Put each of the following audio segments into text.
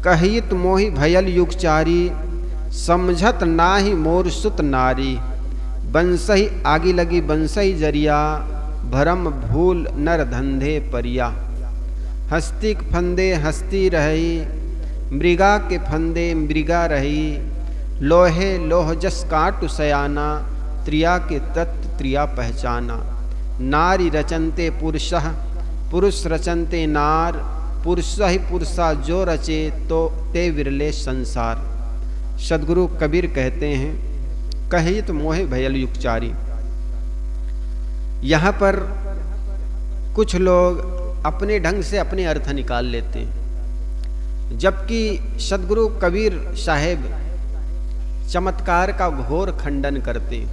कहित मोहि भयल युगचारी, समझत नाही मोर सुत नारी। बंसही आगी लगी बंसही जरिया, भरम भूल नर धंधे परिया। हस्ती के फंदे हस्ती रही, मृगा के फंदे मृगा रही। लोहे लोह जस काटु सयाना, त्रिया के तत्व त्रिया पहचाना। नारी रचनते पुरुषः, पुरुष रचनते नार। पुरुष ही पुरुषा जो रचे, तो ते विरले संसार। सदगुरु कबीर कहते हैं, कहित मोहे भयल युगचारी। यहाँ पर कुछ लोग अपने ढंग से अपने अर्थ निकाल लेते हैं, जबकि सदगुरु कबीर साहेब चमत्कार का घोर खंडन करते हैं।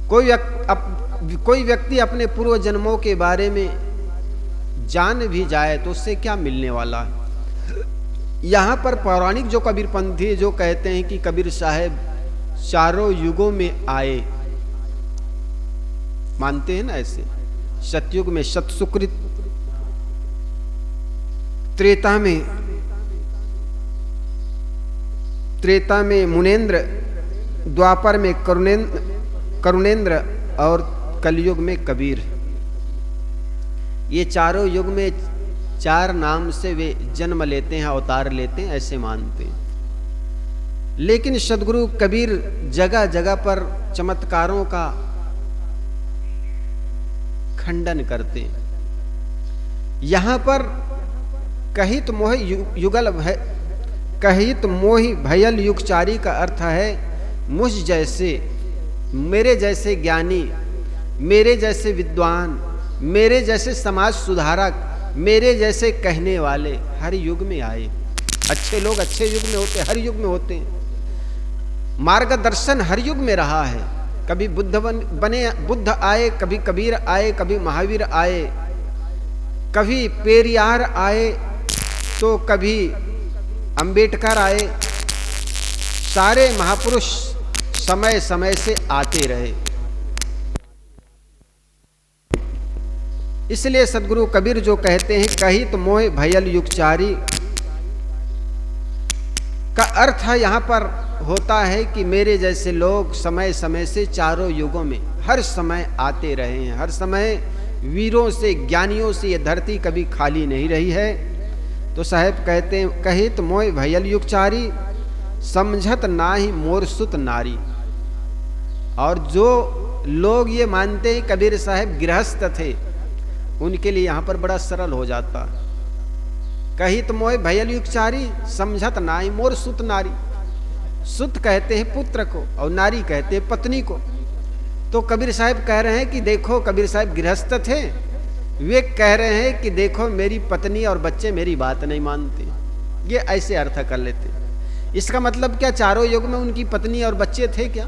कोई व्यक्ति अपने पूर्व जन्मों के बारे में जान भी जाए तो उससे क्या मिलने वाला है। यहाँ पर पौराणिक जो कबीरपंथी जो कहते हैं कि कबीर साहेब चारों युगों में आए, मानते हैं ना ऐसे। सतयुग में सतसुकृत, त्रेता में मुनेन्द्र, द्वापर में करुणेन्द्र और कलयुग में कबीर। ये चारों युग में चार नाम से वे जन्म लेते हैं, अवतार लेते हैं, ऐसे मानते हैं। लेकिन सदगुरु कबीर जगह जगह पर चमत्कारों का खंडन करते हैं। यहां पर कहित मोहि युगल भय, कहित मोहि भयल युगचारी का अर्थ है मुझ जैसे, मेरे जैसे ज्ञानी, मेरे जैसे विद्वान, मेरे जैसे समाज सुधारक, मेरे जैसे कहने वाले हर युग में आए। अच्छे लोग अच्छे युग में होते, हर युग में होते हैं। मार्गदर्शन हर युग में रहा है। कभी बुद्ध आए, कभी कबीर आए, कभी महावीर आए, कभी पेरियार आए, तो कभी अंबेडकर आए। सारे महापुरुष समय समय से आते रहे। इसलिए सदगुरु कबीर जो कहते हैं, कहित मोहि भयल युगचारी का अर्थ है यहाँ पर होता है कि मेरे जैसे लोग समय समय से चारों युगों में हर समय आते रहे हैं। हर समय वीरों से, ज्ञानियों से ये धरती कभी खाली नहीं रही है। तो साहेब कहते हैं, कहित मोहि भयल युगचारी, समझत नाही मोर सुत नारी। और जो लोग ये मानते हैं कबीर साहेब गृहस्थ थे, उनके लिए यहाँ पर बड़ा सरल हो जाता। कहित मोहि भयल युगचारी, समझत नाही मोर सुत नारी। सुत कहते हैं पुत्र को और नारी कहते हैं पत्नी को। तो कबीर साहब कह रहे हैं कि देखो, कबीर साहब गृहस्थ थे, वे कह रहे हैं कि देखो मेरी पत्नी और बच्चे मेरी बात नहीं मानते। ये ऐसे अर्थ कर लेते। इसका मतलब क्या चारों युग में उनकी पत्नी और बच्चे थे क्या?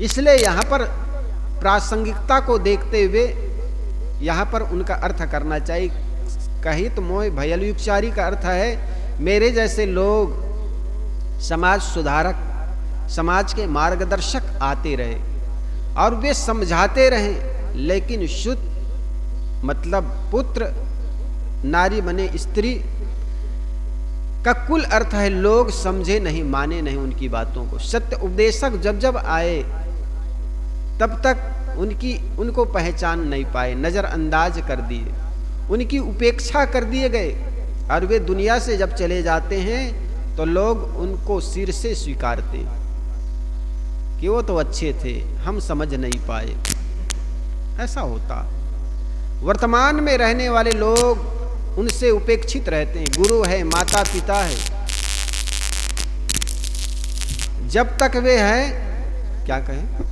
इसलिए यहाँ पर प्रासंगिकता को देखते हुए यहाँ पर उनका अर्थ करना चाहिए। कहित मोहि भयल युगचारी का अर्थ है मेरे जैसे लोग, समाज सुधारक, समाज के मार्गदर्शक आते रहे और वे समझाते रहे। लेकिन शुद्ध मतलब पुत्र, नारी बने स्त्री का कुल अर्थ है लोग समझे नहीं, माने नहीं उनकी बातों को। सत्य उपदेशक जब जब आए तब तक उनको पहचान नहीं पाए, नजरअंदाज कर दिए, उनकी उपेक्षा कर दिए गए। और वे दुनिया से जब चले जाते हैं तो लोग उनको सिर से स्वीकारते कि वो तो अच्छे थे, हम समझ नहीं पाए। ऐसा होता। वर्तमान में रहने वाले लोग उनसे उपेक्षित रहते हैं। गुरु है, माता पिता है, जब तक वे हैं, क्या कहें,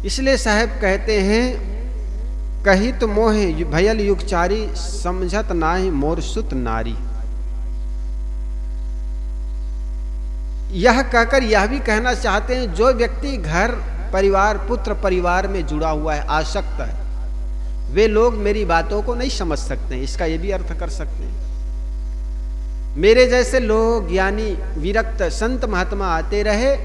इसलिए साहब कहते हैं, कहित मोहि भयल युगचारी, समझत नाही मोर सुत नारी। यह कहकर यह भी कहना चाहते हैं, जो व्यक्ति घर परिवार, पुत्र परिवार में जुड़ा हुआ है, आसक्त है, वे लोग मेरी बातों को नहीं समझ सकते। इसका ये भी अर्थ कर सकते हैं। मेरे जैसे लोग, ज्ञानी विरक्त संत महात्मा आते रहे,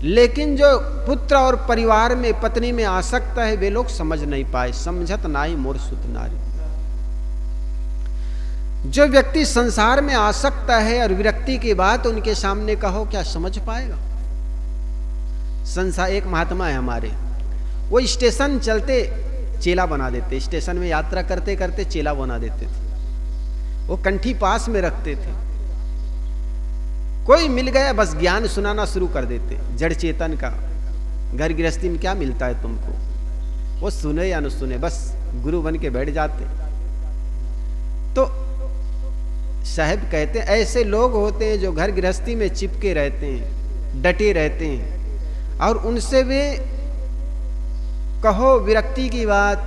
लेकिन जो पुत्र और परिवार में, पत्नी में आसक्त है, वे लोग समझ नहीं पाए। समझत नाई मोर सुत नारी। जो व्यक्ति संसार में आसक्त है और विरक्ति की बात उनके सामने कहो, क्या समझ पाएगा? संसार, एक महात्मा है हमारे, वो स्टेशन चलते चेला बना देते, स्टेशन में यात्रा करते करते चेला बना देते थे। वो कंठी पास में रखते थे, कोई मिल गया बस ज्ञान सुनाना शुरू कर देते, जड़ चेतन का। घर गृहस्थी में क्या मिलता है तुमको, वो सुने या न सुने, बस गुरु बन के बैठ जाते। तो साहब कहते हैं ऐसे लोग होते हैं जो घर गृहस्थी में चिपके रहते हैं, डटे रहते हैं, और उनसे वे कहो विरक्ति की बात,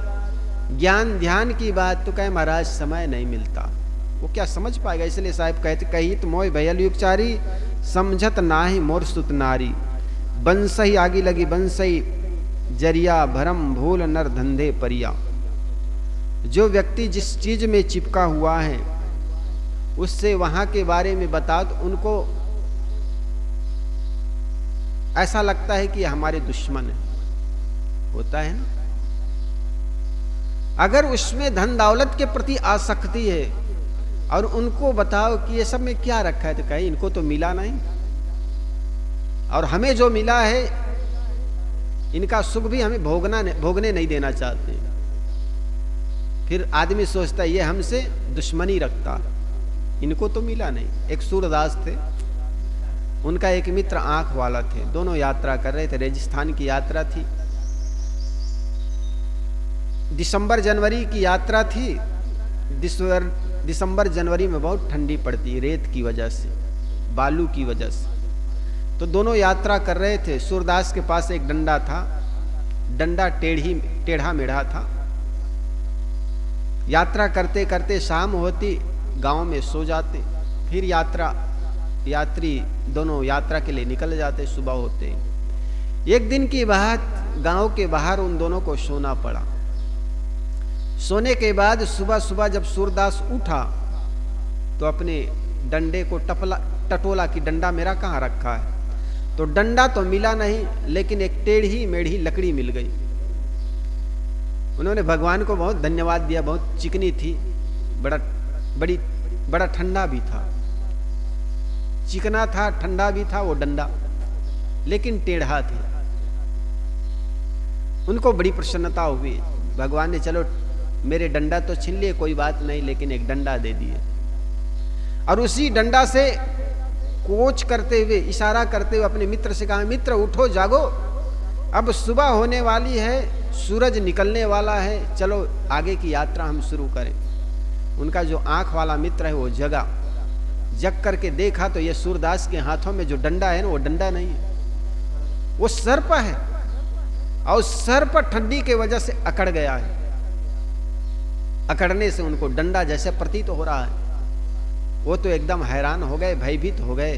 ज्ञान ध्यान की बात, तो कहे महाराज समय नहीं मिलता। वो क्या समझ पाएगा? इसलिए साहब कहते, कही तो मोय भयल युगचारी, समझत नाहि मोर सुत नारी। बंसही आगी लगी बंसही जरिया, भरम भूल नर धंधे परिया। जो व्यक्ति जिस चीज में चिपका हुआ है उससे वहां के बारे में बताओ तो उनको ऐसा लगता है कि हमारे दुश्मन है, होता है ना। अगर उसमें धन दौलत के प्रति आसक्ति है और उनको बताओ कि ये सब में क्या रखा है, तो कहीं इनको तो मिला नहीं, और हमें जो मिला है इनका सुख भी हमें भोगने नहीं देना चाहते। फिर आदमी सोचता है ये हमसे दुश्मनी रखता, इनको तो मिला नहीं। एक सूरदास थे, उनका एक मित्र आंख वाला थे, दोनों यात्रा कर रहे थे, राजस्थान की यात्रा थी, दिसंबर जनवरी की यात्रा थी। दिसंबर जनवरी में बहुत ठंडी पड़ती है, रेत की वजह से, बालू की वजह से। तो दोनों यात्रा कर रहे थे। सूरदास के पास एक डंडा था, डंडा टेढ़ा मेढ़ा था। यात्रा करते करते शाम होती, गांव में सो जाते। फिर यात्री दोनों यात्रा के लिए निकल जाते, सुबह होते। एक दिन की बात, गांव के बाहर उन दोनों को सोना पड़ा। सोने के बाद सुबह सुबह जब सूरदास उठा तो अपने डंडे को टटोला कि डंडा मेरा कहाँ रखा है। तो डंडा तो मिला नहीं, लेकिन एक टेढ़ी मेढ़ी लकड़ी मिल गई। उन्होंने भगवान को बहुत धन्यवाद दिया, बहुत चिकनी थी, बड़ा ठंडा भी था, चिकना था, ठंडा भी था वो डंडा, लेकिन टेढ़ा था। उनको बड़ी प्रसन्नता हुई। भगवान ने चलो मेरे डंडा तो छीन लिए, कोई बात नहीं, लेकिन एक डंडा दे दिए। और उसी डंडा से कोच करते हुए, इशारा करते हुए अपने मित्र से कहा, मित्र उठो जागो, अब सुबह होने वाली है, सूरज निकलने वाला है, चलो आगे की यात्रा हम शुरू करें। उनका जो आंख वाला मित्र है वो जगा, जग करके देखा तो ये सूरदास के हाथों में जो डंडा है ना, वो डंडा नहीं है, वो सर्प है, और सर्प ठंडी के वजह से अकड़ गया है। अकड़ने से उनको डंडा जैसे प्रतीत हो रहा है। वो तो एकदम हैरान हो गए, भयभीत हो गए।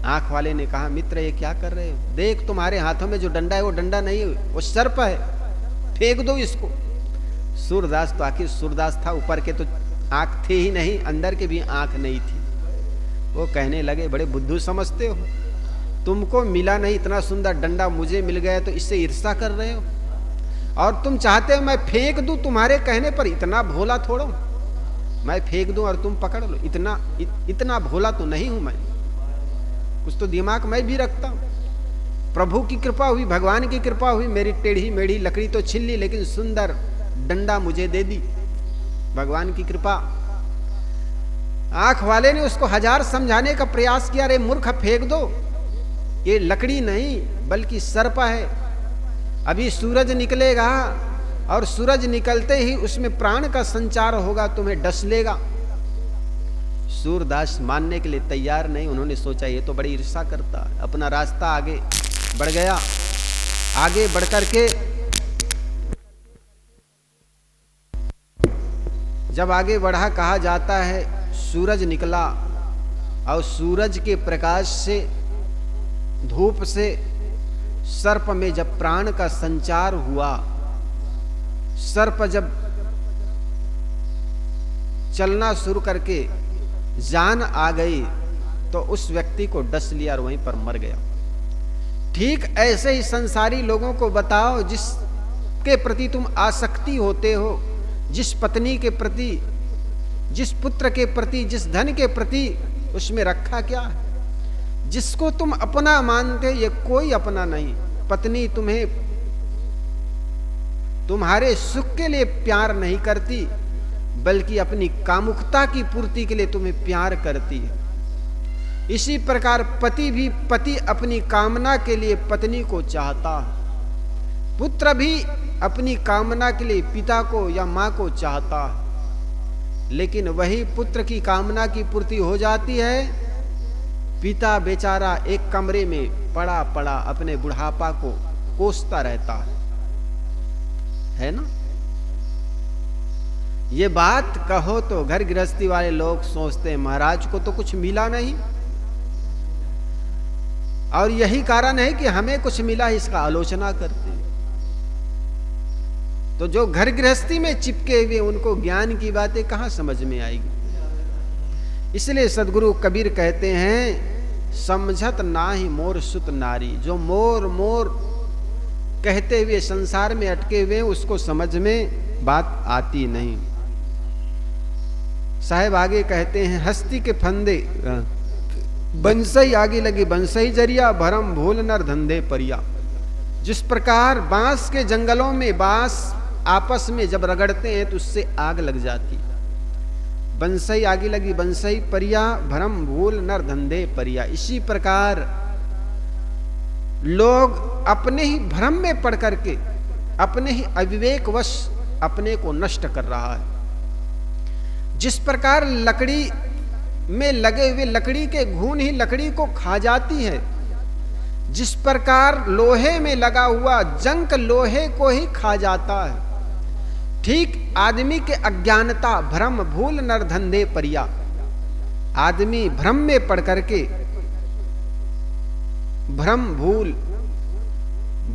आंख वाले ने कहा, मित्र ये क्या कर रहे हो? देख तुम्हारे हाथों में जो डंडा है वो डंडा नहीं है, वो सर्प है, फेंक दो इसको। सूरदास तो आखिर सूरदास था, ऊपर के तो आंख थे ही नहीं, अंदर के भी आंख नहीं थी। वो कहने लगे, बड़े बुद्धू समझते हो, तुमको मिला नहीं इतना सुंदर डंडा, मुझे मिल गया तो इससे ईर्ष्या कर रहे हो, और तुम चाहते हो मैं फेंक दूं तुम्हारे कहने पर। इतना भोला थोड़ा, मैं फेंक दूं और तुम पकड़ लो, इतना भोला तो नहीं हूं मैं, कुछ तो दिमाग मैं भी रखता हूं। प्रभु की कृपा हुई, भगवान की कृपा हुई, मेरी टेढ़ी मेढ़ी लकड़ी तो छीन ली, लेकिन सुंदर डंडा मुझे दे दी, भगवान की कृपा। आंख वाले ने उसको हजार समझाने का प्रयास किया, अरे मूर्ख फेंक दो, ये लकड़ी नहीं बल्कि सर्प है, अभी सूरज निकलेगा और सूरज निकलते ही उसमें प्राण का संचार होगा, तुम्हें डस लेगा। सूरदास मानने के लिए तैयार नहीं। उन्होंने सोचा ये तो बड़ी ईर्ष्या करता है, अपना रास्ता आगे बढ़ गया। आगे बढ़ करके जब आगे बढ़ा, कहा जाता है सूरज निकला और सूरज के प्रकाश से, धूप से सर्प में जब प्राण का संचार हुआ, सर्प जब चलना शुरू करके जान आ गई तो उस व्यक्ति को डस लिया और वहीं पर मर गया। ठीक ऐसे ही संसारी लोगों को बताओ, जिसके प्रति तुम आसक्ति होते हो, जिस पत्नी के प्रति, जिस पुत्र के प्रति, जिस धन के प्रति, उसमें रखा क्या है? जिसको तुम अपना मानते, ये कोई अपना नहीं। पत्नी तुम्हें तुम्हारे सुख के लिए प्यार नहीं करती, बल्कि अपनी कामुकता की पूर्ति के लिए तुम्हें प्यार करती है। इसी प्रकार पति भी, पति अपनी कामना के लिए पत्नी को चाहता है, पुत्र भी अपनी कामना के लिए पिता को या मां को चाहता है। लेकिन वही पुत्र की कामना की पूर्ति हो जाती है, पिता बेचारा एक कमरे में पड़ा पड़ा अपने बुढ़ापा को कोसता रहता है ना। ये बात कहो तो घर गृहस्थी वाले लोग सोचते हैं महाराज को तो कुछ मिला नहीं, और यही कारण है कि हमें कुछ मिला, इसका आलोचना करते हैं। तो जो घर गृहस्थी में चिपके हुए, उनको ज्ञान की बातें कहां समझ में आएगी। इसलिए सदगुरु कबीर कहते हैं, समझत नाही मोर सुत नारी। जो मोर मोर कहते हुए संसार में अटके हुए, उसको समझ में बात आती नहीं। साहेब आगे कहते हैं, हस्ती के फंदे बंसई आगे लगी बंसई जरिया, भरम भूल नर धंधे परिया। जिस प्रकार बांस के जंगलों में बांस आपस में जब रगड़ते हैं तो उससे आग लग जाती, बंसई आगे लगी बंसई परिया, भरम भूल नर धंधे परिया। इसी प्रकार लोग अपने ही भ्रम में पड़ करके, अपने ही अविवेकवश अपने को नष्ट कर रहा है। जिस प्रकार लकड़ी में लगे हुए लकड़ी के घून ही लकड़ी को खा जाती है, जिस प्रकार लोहे में लगा हुआ जंक लोहे को ही खा जाता है, ठीक आदमी के अज्ञानता, भ्रम भूल नर धंधे परिया। आदमी भ्रम में पड़ करके, भ्रम भूल,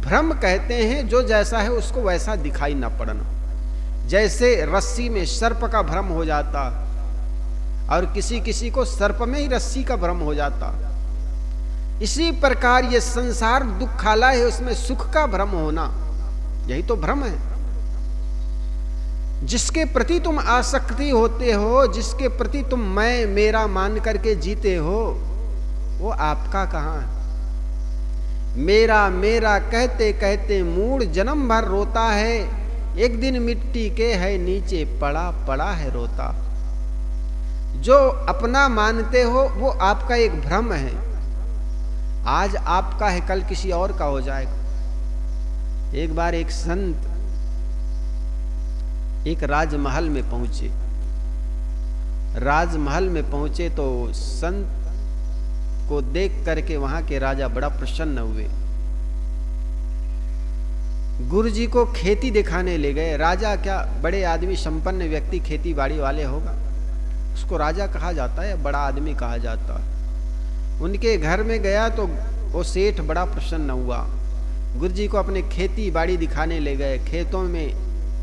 भ्रम कहते हैं जो जैसा है उसको वैसा दिखाई ना पड़ना। जैसे रस्सी में सर्प का भ्रम हो जाता, और किसी किसी को सर्प में ही रस्सी का भ्रम हो जाता, इसी प्रकार ये संसार दुखालय है, उसमें सुख का भ्रम होना, यही तो भ्रम है। जिसके प्रति तुम आसक्ति होते हो, जिसके प्रति तुम मैं मेरा मान करके जीते हो, वो आपका कहां है। मेरा मेरा कहते कहते मूड जन्म भर रोता है, एक दिन मिट्टी के है नीचे पड़ा पड़ा है रोता। जो अपना मानते हो वो आपका एक भ्रम है। आज आपका है, कल किसी और का हो जाएगा। एक बार एक संत एक राजमहल में पहुंचे। राजमहल में पहुंचे तो संत को देख करके वहां के राजा बड़ा प्रसन्न हुए। गुरुजी को खेती दिखाने ले गए। राजा क्या, बड़े आदमी, संपन्न व्यक्ति, खेती बाड़ी वाले होगा, उसको राजा कहा जाता है, बड़ा आदमी कहा जाता है। उनके घर में गया तो वो सेठ बड़ा प्रसन्न हुआ। गुरुजी को अपने खेती बाड़ी दिखाने ले गए। खेतों में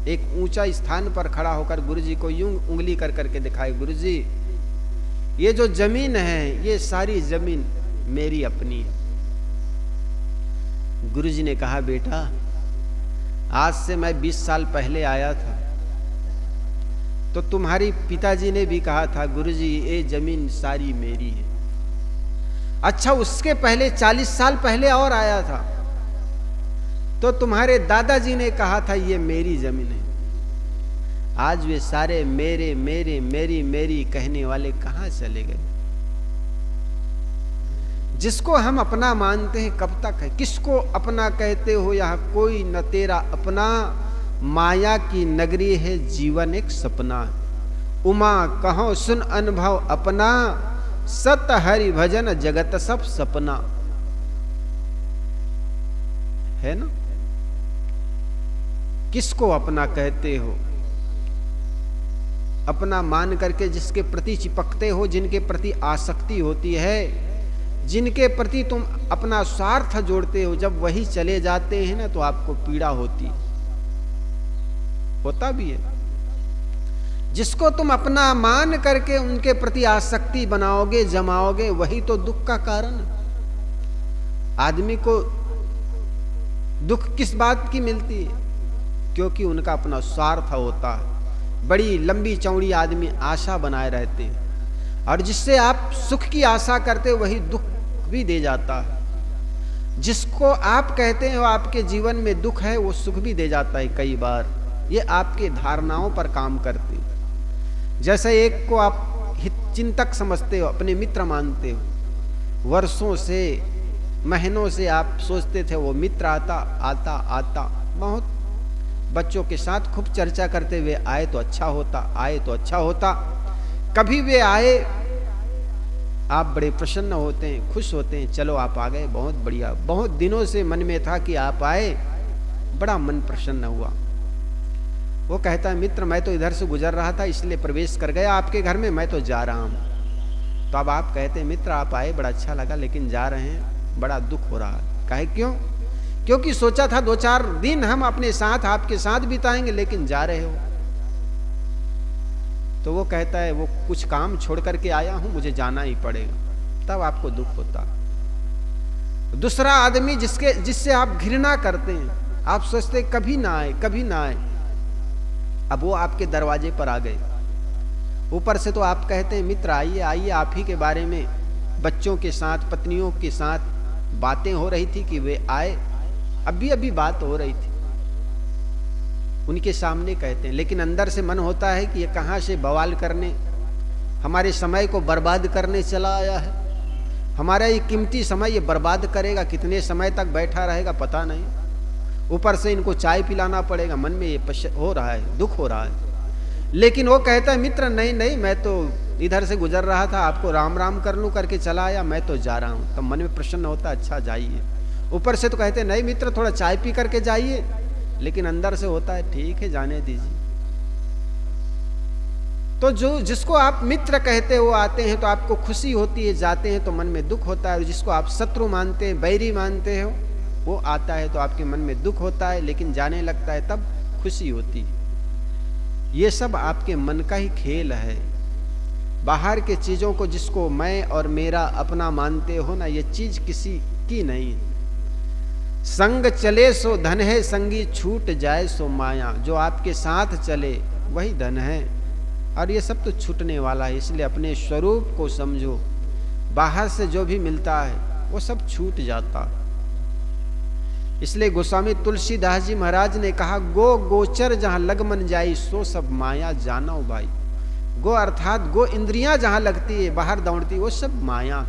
एक ऊंचा स्थान पर खड़ा होकर गुरुजी को यूं उंगली कर करके दिखाए, गुरुजी ये जो जमीन है, ये सारी जमीन मेरी अपनी है। गुरुजी ने कहा, बेटा आज से मैं 20 साल पहले आया था तो तुम्हारी पिताजी ने भी कहा था, गुरुजी ये जमीन सारी मेरी है। अच्छा, उसके पहले 40 साल पहले और आया था तो तुम्हारे दादाजी ने कहा था ये मेरी जमीन है। आज वे सारे मेरे मेरे मेरी मेरी कहने वाले कहां चले गए। जिसको हम अपना मानते हैं कब तक है। किसको अपना कहते हो, यहाँ कोई न तेरा अपना, माया की नगरी है जीवन एक सपना। उमा कहो सुन अनुभव अपना, सत हरि भजन जगत सब सपना। है ना। किसको अपना कहते हो, अपना मान करके जिसके प्रति चिपकते हो, जिनके प्रति आसक्ति होती है, जिनके प्रति तुम अपना स्वार्थ जोड़ते हो, जब वही चले जाते हैं ना तो आपको पीड़ा होता भी है। जिसको तुम अपना मान करके उनके प्रति आसक्ति बनाओगे, जमाओगे, वही तो दुख का कारण है। आदमी को दुख किस बात की मिलती है? क्योंकि उनका अपना स्वार्थ होता है। बड़ी लंबी चौड़ी आदमी आशा बनाए रहते हैं, और जिससे आप सुख की आशा करते हो वही दुख भी दे जाता है। जिसको आप कहते हो आपके जीवन में दुख है, वो सुख भी दे जाता है कई बार। ये आपके धारणाओं पर काम करते हैं। जैसे एक को आप हितचिंतक समझते हो, अपने मित्र मानते हो, वर्षों से महीनों से आप सोचते थे वो मित्र आता बहुत बच्चों के साथ खूब चर्चा करते हुए आए तो अच्छा होता। कभी वे आए, आप बड़े प्रसन्न होते हैं, खुश होते हैं, चलो आप आ गए, बहुत बढ़िया। बहुत दिनों से मन में था कि आप आए, बड़ा मन प्रसन्न हुआ। वो कहता है मित्र मैं तो इधर से गुजर रहा था इसलिए प्रवेश कर गया आपके घर में, मैं तो जा रहा हूं। तो अब आप कहते हैं मित्र आप आए बड़ा अच्छा लगा, लेकिन जा रहे हैं बड़ा दुख हो रहा है। कहे क्यों? क्योंकि सोचा था 2-4 दिन हम अपने साथ आपके साथ बिताएंगे, लेकिन जा रहे हो। तो वो कहता है वो कुछ काम छोड़ करके आया हूं, मुझे जाना ही पड़ेगा। तब आपको दुख होता। दूसरा आदमी जिससे आप घृणा करते हैं, आप सोचते कभी ना आए, अब वो आपके दरवाजे पर आ गए। ऊपर से तो आप कहते हैं मित्र आइए, आप ही के बारे में बच्चों के साथ, पत्नियों के साथ बातें हो रही थी कि वे आए, अभी बात हो रही थी, उनके सामने कहते हैं। लेकिन अंदर से मन होता है कि ये कहाँ से बवाल करने, हमारे समय को बर्बाद करने चला आया है। हमारा ये कीमती समय ये बर्बाद करेगा, कितने समय तक बैठा रहेगा पता नहीं। ऊपर से इनको चाय पिलाना पड़ेगा, मन में ये हो रहा है, दुख हो रहा है। लेकिन वो कहता है मित्र नहीं, मैं तो इधर से गुजर रहा था, आपको राम राम कर लूं करके चला आया, मैं तो जा रहा हूं। तब मन में प्रसन्न होता, अच्छा जाइए। ऊपर से तो कहते नहीं मित्र थोड़ा चाय पी करके जाइए, लेकिन अंदर से होता है ठीक है जाने दीजिए। तो जिसको आप मित्र कहते हो आते हैं तो आपको खुशी होती है, जाते हैं तो मन में दुख होता है। और जिसको आप शत्रु मानते हैं, बैरी मानते हो, वो आता है तो आपके मन में दुख होता है, लेकिन जाने लगता है तब खुशी होती है। ये सब आपके मन का ही खेल है। बाहर के चीजों को जिसको मैं और मेरा अपना मानते हो ना, ये चीज किसी की नहीं। संग चले सो धन है, संगी छूट जाए सो माया। जो आपके साथ चले वही धन है, और ये सब तो छूटने वाला है। इसलिए अपने स्वरूप को समझो। बाहर से जो भी मिलता है वो सब छूट जाता है। इसलिए गोस्वामी तुलसीदास जी महाराज ने कहा, गो गोचर जहां लग मन जाई, सो सब माया जानो भाई। गो अर्थात गो इंद्रियां जहां लगती है, बाहर दौड़ती, वो सब माया।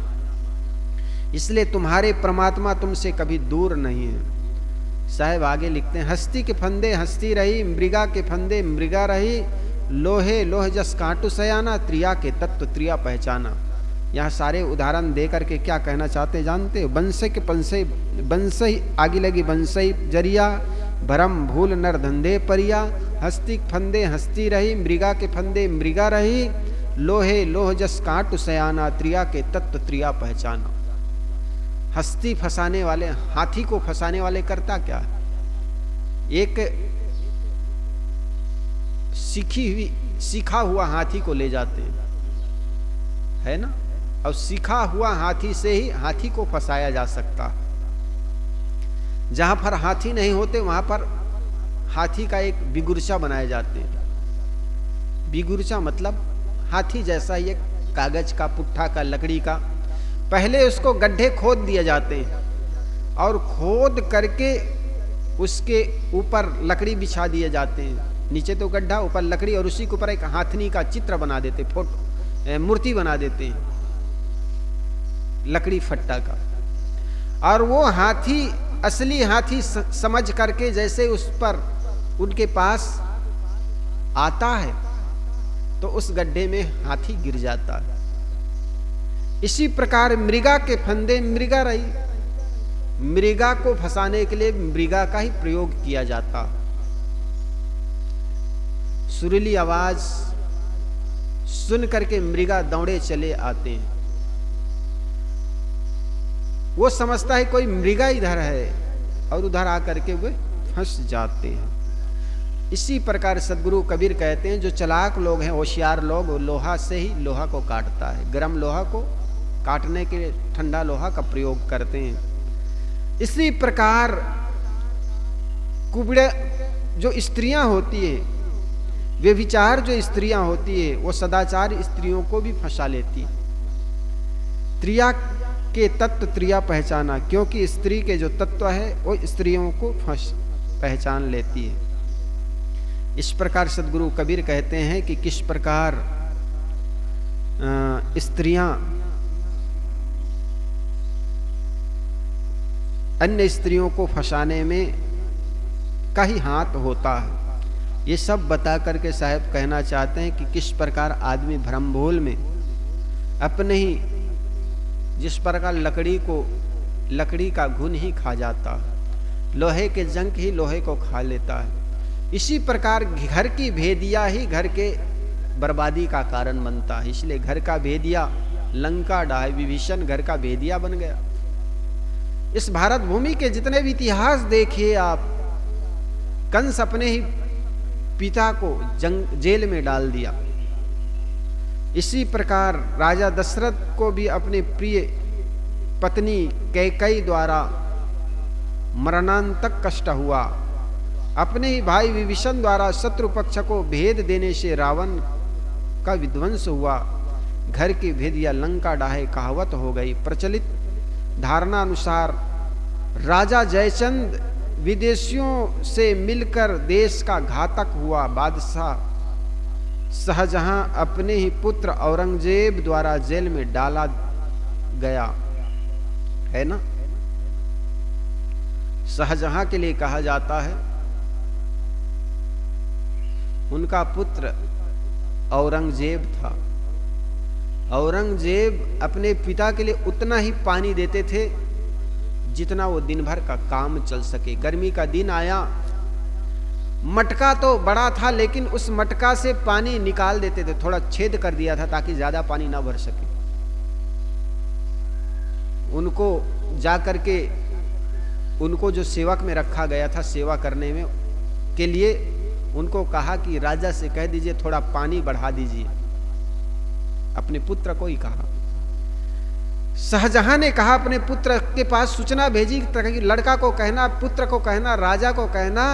इसलिए तुम्हारे परमात्मा तुमसे कभी दूर नहीं है। साहब आगे लिखते हैं, हस्ती के फंदे हस्ती रही, मृगा के फंदे मृगा रही, लोहे लोह जस कांटू सयाना, त्रिया के तत्व त्रिया पहचाना। यहाँ सारे उदाहरण दे करके क्या कहना चाहते जानते हो? बंसे के पंसे बंसई आगी लगी बंसई जरिया, भरम भूल नर धंधे परिया। हस्ती फंदे हस्ती रही, मृगा के फंदे मृगा रही, लोहे लोह जस कांटू सयाना, त्रिया के तत्व त्रिया पहचाना। हस्ती फंसाने वाले, हाथी को फंसाने वाले करता क्या? एक सीखा हुआ हाथी को ले जाते हैं, है ना? और सीखा हुआ हाथी से ही हाथी को फंसाया जा सकता। जहां पर हाथी नहीं होते वहां पर हाथी का एक बिगुरचा बनाए जाते हैं। बिगुरचा मतलब हाथी जैसा ही एक कागज का, पुट्ठा का, लकड़ी का। पहले उसको गड्ढे खोद दिए जाते हैं और खोद करके उसके ऊपर लकड़ी बिछा दिए जाते हैं। नीचे तो गड्ढा, ऊपर लकड़ी, और उसी के ऊपर एक हाथनी का चित्र बना देते, फोटो मूर्ति बना देते हैं लकड़ी फट्टा का। और वो हाथी असली हाथी समझ करके जैसे उस पर उनके पास आता है तो उस गड्ढे में हाथी गिर जाता है। इसी प्रकार मृगा के फंदे मृगा रही। मृगा को फंसाने के लिए मृगा का ही प्रयोग किया जाता। सुरीली आवाज सुन करके मृगा दौड़े चले आते हैं। वो समझता है कोई मृगा इधर है और उधर आकर के वे फंस जाते हैं। इसी प्रकार सदगुरु कबीर कहते हैं जो चालाक लोग हैं, होशियार लोग, वो लोहा से ही लोहा को काटता है, गर्म लोहा को काटने के लिए ठंडा लोहा का प्रयोग करते हैं। इसी प्रकार कुबड़े जो स्त्रियां होती है, वे विचार जो स्त्रियां होती है, वो सदाचार स्त्रियों को भी फंसा लेती है। त्रिया के तत्व त्रिया पहचाना, क्योंकि स्त्री के जो तत्व है वो स्त्रियों को पहचान लेती है। इस प्रकार सदगुरु कबीर कहते हैं कि किस प्रकार स्त्रियां अन्य स्त्रियों को फंसाने में का ही हाथ होता है। ये सब बता करके साहब कहना चाहते हैं कि किस प्रकार आदमी भ्रमभूल में अपने ही, जिस प्रकार लकड़ी का घुन ही खा जाता है, लोहे के जंक ही लोहे को खा लेता है, इसी प्रकार घर की भेदिया ही घर के बर्बादी का कारण बनता है। इसलिए घर का भेदिया लंका डाहे, विभीषण घर का भेदिया बन गया। इस भारत भूमि के जितने भी इतिहास देखिए आप, कंस अपने ही पिता को जेल में डाल दिया। इसी प्रकार राजा दशरथ को भी अपने प्रिय पत्नी कैकेयी द्वारा मरणांतक कष्ट हुआ। अपने ही भाई विभीषण द्वारा शत्रु पक्ष को भेद देने से रावण का विध्वंस हुआ। घर की भेदिया लंका डाहे कहावत हो गई। प्रचलित धारणा अनुसार राजा जयचंद विदेशियों से मिलकर देश का घातक हुआ। बादशाह शाहजहां अपने ही पुत्र औरंगजेब द्वारा जेल में डाला गया, है ना। शाहजहां के लिए कहा जाता है उनका पुत्र औरंगजेब था। औरंगजेब अपने पिता के लिए उतना ही पानी देते थे जितना वो दिन भर का काम चल सके। गर्मी का दिन आया, मटका तो बड़ा था लेकिन उस मटका से पानी निकाल देते थे, थोड़ा छेद कर दिया था ताकि ज्यादा पानी ना भर सके। उनको जाकर के उनको जो सेवक में रखा गया था सेवा करने में के लिए, उनको कहा कि राजा से कह दीजिए थोड़ा पानी बढ़ा दीजिए। अपने पुत्र को ही कहा। शाहजहां ने कहा अपने पुत्र के पास सूचना भेजी कि लड़का को कहना, पुत्र को कहना, राजा को कहना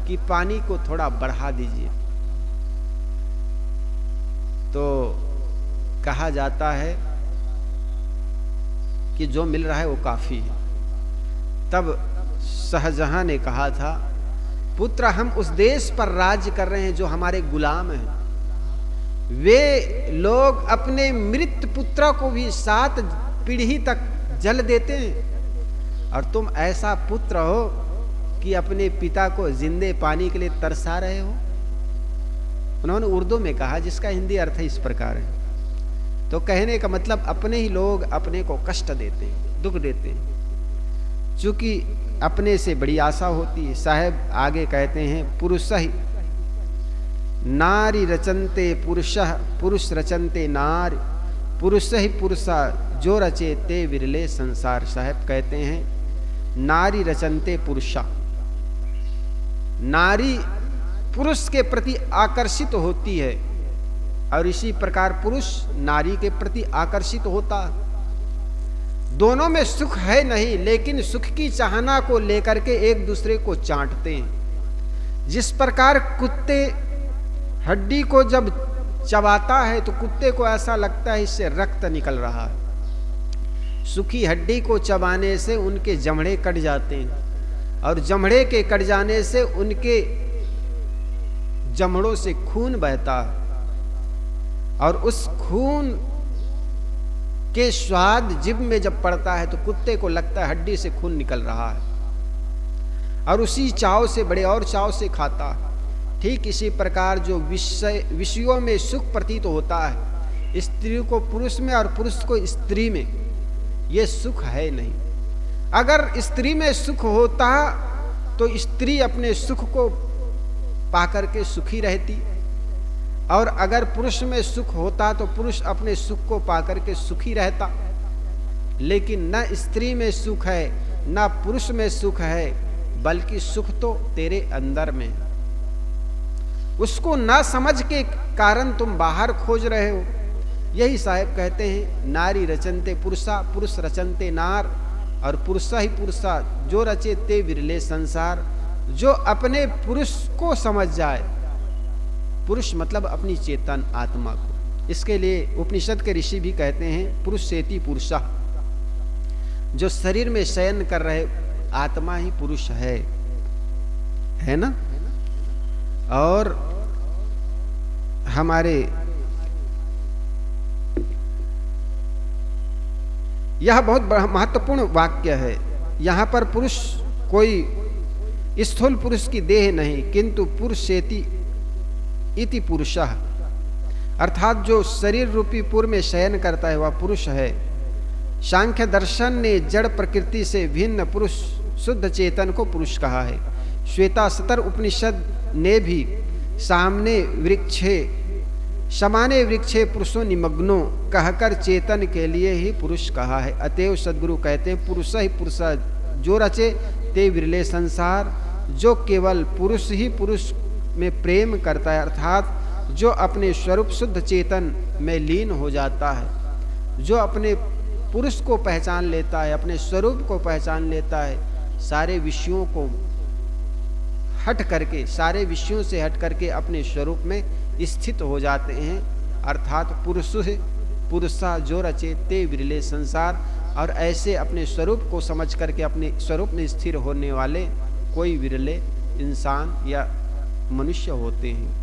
कि पानी को थोड़ा बढ़ा दीजिए। तो कहा जाता है कि जो मिल रहा है वो काफी है। तब शाहजहां ने कहा था, पुत्र हम उस देश पर राज्य कर रहे हैं जो हमारे गुलाम हैं। वे लोग अपने मृत पुत्र को भी 7 पीढ़ी तक जल देते हैं और तुम ऐसा पुत्र हो कि अपने पिता को जिंदे पानी के लिए तरसा रहे हो। उन्होंने उर्दू में कहा जिसका हिंदी अर्थ इस प्रकार है। तो कहने का मतलब अपने ही लोग अपने को कष्ट देते हैं, दुख देते हैं, चूंकि अपने से बड़ी आशा होती है। साहब आगे कहते हैं, पुरुष ही नारी रचनते पुरुषः, पुरुष रचनते नारी, पुरुष ही पुरुषा जो रचे ते विरले संसार। साहब कहते हैं नारी रचनते पुरुषा, नारी पुरुष के प्रति आकर्षित होती है और इसी प्रकार पुरुष नारी के प्रति आकर्षित होता है। दोनों में सुख है नहीं, लेकिन सुख की चाहना को लेकर के एक दूसरे को चाटते हैं। जिस प्रकार कुत्ते हड्डी को जब चबाता है तो कुत्ते को ऐसा लगता है इससे रक्त निकल रहा है। सूखी हड्डी को चबाने से उनके जमड़े कट जाते हैं और जमड़े के कट जाने से उनके जमड़ों से खून बहता है और उस खून के स्वाद जिभ में जब पड़ता है तो कुत्ते को लगता है हड्डी से खून निकल रहा है और उसी चाव से, बड़े और चाव से खाता है। ठीक इसी प्रकार जो विषयों में सुख प्रतीत होता है, स्त्री को पुरुष में और पुरुष को स्त्री में, ये सुख है नहीं। अगर स्त्री में सुख होता तो स्त्री अपने सुख को पाकर के सुखी रहती, और अगर पुरुष में सुख होता तो पुरुष अपने सुख को पाकर के सुखी रहता। लेकिन न स्त्री में सुख है न पुरुष में सुख है, बल्कि सुख तो तेरे अंदर में। उसको ना समझ के कारण तुम बाहर खोज रहे हो। यही साहब कहते हैं, नारी रचनते पुरुषा, पुरुष रचनते नार, और पुरुषा ही पुरुषा, जो रचे ते विरले संसार। जो अपने पुरुष को समझ जाए, पुरुष मतलब अपनी चेतन आत्मा को। इसके लिए उपनिषद के ऋषि भी कहते हैं, पुरुष सेति पुरुषा, जो शरीर में शयन कर रहे आत्मा ही पुरुष है ना। और हमारे यह बहुत महत्वपूर्ण वाक्य है। यहां पर पुरुष कोई स्थूल पुरुष की देह नहीं, किंतु पुरुषेति इति पुरुषः, अर्थात जो शरीर रूपी पुर में शयन करता है वह पुरुष है। सांख्य दर्शन ने जड़ प्रकृति से भिन्न पुरुष शुद्ध चेतन को पुरुष कहा है। श्वेतासतर उपनिषद ने भी सामने समाने वृक्षे पुरुषों निमग्नो कहकर चेतन के लिए ही पुरुष कहा है। अतएव सद्गुरु कहते हैं, पुरुष ही पुरुष, जो रचे ते विरले संसार। जो केवल पुरुष ही पुरुष में प्रेम करता है, अर्थात जो अपने स्वरूप शुद्ध चेतन में लीन हो जाता है, जो अपने पुरुष को पहचान लेता है, अपने स्वरूप को पहचान लेता है, सारे विषयों को हट करके, सारे विषयों से हट करके अपने स्वरूप में स्थित हो जाते हैं। अर्थात पुरुषा जो रचे ते विरले संसार। और ऐसे अपने स्वरूप को समझ करके अपने स्वरूप में स्थिर होने वाले कोई विरले इंसान या मनुष्य होते हैं।